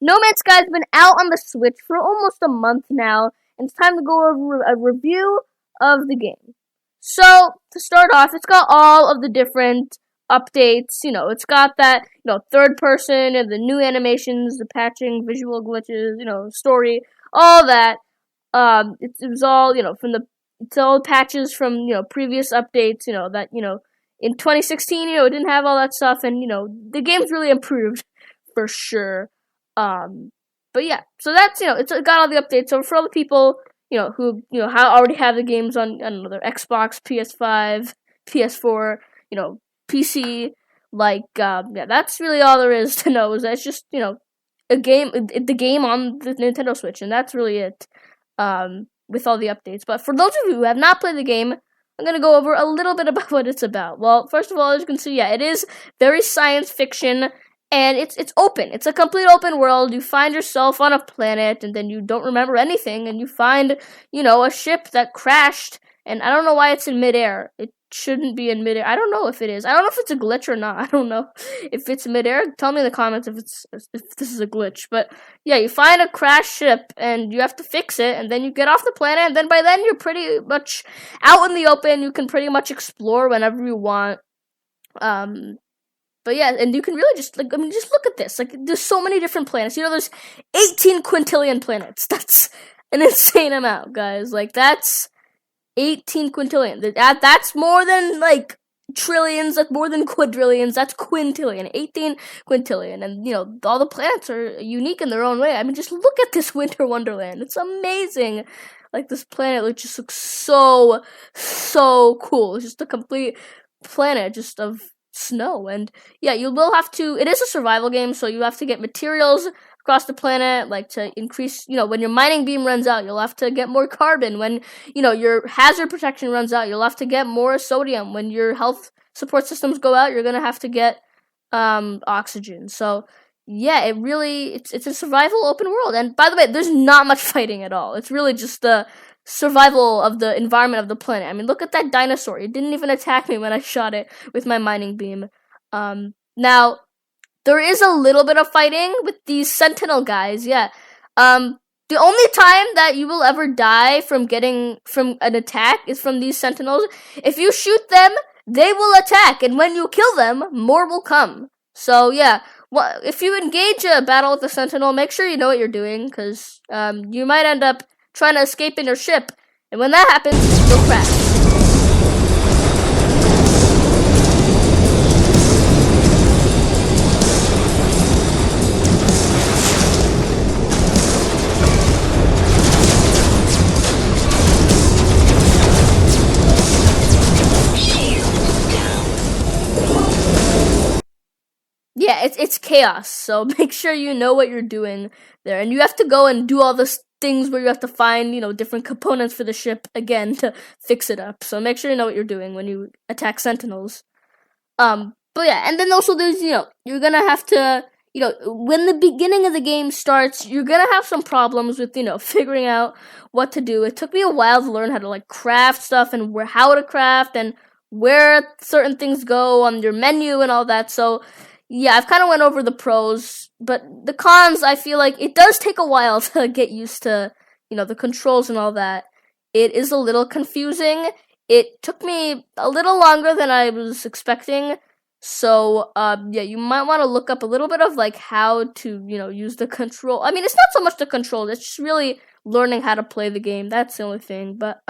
No Man's Sky has been out on the Switch for almost a month now, and it's time to go over a review of the game. So, to start off, it's got all of the different updates. It's got that, third person and the new animations, the patching, visual glitches, story, all that. It was all, it's all patches from, previous updates, in 2016, it didn't have all that stuff, and, the game's really improved for sure. But yeah, so that's, it's got all the updates. So for all the people, who, already have the games on, I don't know, their Xbox, PS5, PS4, PC, that's really all there is to know, is that it's just, the game on the Nintendo Switch, and that's really it, with all the updates. But for those of you who have not played the game, I'm going to go over a little bit about what it's about. Well, first of all, as you can see, it is very science fiction, and it's open. It's a complete open world. You find yourself on a planet, and then you don't remember anything, and you find, a ship that crashed, and I don't know why it's in midair. It shouldn't be in midair. I don't know if it is. I don't know if it's a glitch or not. I don't know if it's midair. Tell me in the comments if this is a glitch. But yeah, you find a crashed ship and you have to fix it, and then you get off the planet, and then by then you're pretty much out in the open. You can pretty much explore whenever you want. But yeah, and you can really just just look at this. There's so many different planets. There's 18 quintillion planets. That's an insane amount, guys. That's 18 quintillion. That's more than trillions. That's more than quadrillions. That's quintillion. 18 quintillion. And all the planets are unique in their own way. Just look at this winter wonderland. It's amazing. This planet just looks so cool. It's just a complete planet just of snow. And yeah, you will have to, it is a survival game, so you have to get materials across the planet, to increase, when your mining beam runs out, you'll have to get more carbon. When, your hazard protection runs out, you'll have to get more sodium. When your health support systems go out, you're gonna have to get oxygen. So yeah, it's a survival open world. And by the way, there's not much fighting at all. It's really just the survival of the environment of the planet. Look at that dinosaur. It didn't even attack me when I shot it with my mining beam. Now, there is a little bit of fighting with these sentinel guys, yeah. The only time that you will ever die from an attack is from these sentinels. If you shoot them, they will attack, and when you kill them, more will come. So yeah, if you engage a battle with a sentinel, make sure you know what you're doing, because you might end up trying to escape in your ship, and when that happens, you'll crash. Yeah, it's chaos, so make sure you know what you're doing there, and you have to go and do all this things where you have to find, different components for the ship again to fix it up. So make sure you know what you're doing when you attack sentinels. But yeah, and then also there's, you're gonna have to, when the beginning of the game starts, you're gonna have some problems with, figuring out what to do. It took me a while to learn how to craft stuff and how to craft and where certain things go on your menu and all that. So yeah, I've kind of went over the pros, but the cons, I feel like it does take a while to get used to, the controls and all that. It is a little confusing. It took me a little longer than I was expecting. So, yeah, you might want to look up a little bit of, how to, use the control. It's not so much the control, it's just really learning how to play the game. That's the only thing. But,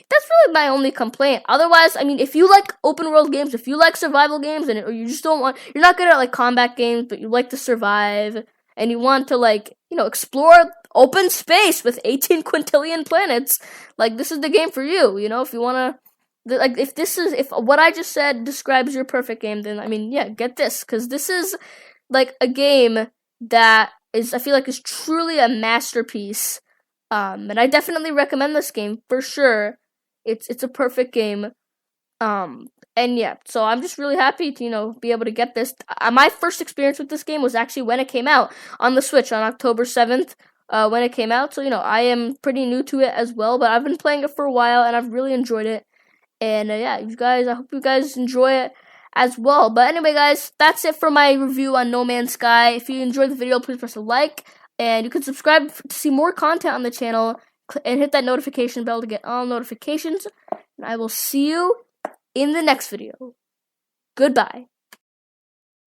that's really my only complaint. Otherwise, if you like open world games, if you like survival games, or you just don't want, you're not good at combat games, but you like to survive, and you want to explore open space with 18 quintillion planets, this is the game for you. If you want to, if what I just said describes your perfect game, then yeah, get this, because this is a game that I feel is truly a masterpiece. And I definitely recommend this game for sure. It's a perfect game. And yeah, so I'm just really happy to, be able to get this. My first experience with this game was actually when it came out on the Switch on October 7th, when it came out. So, I am pretty new to it as well, but I've been playing it for a while, and I've really enjoyed it. And yeah, I hope you guys enjoy it as well. But anyway, guys, that's it for my review on No Man's Sky. If you enjoyed the video, please press a like, and you can subscribe to see more content on the channel, and hit that notification bell to get all notifications. And I will see you in the next video. Goodbye.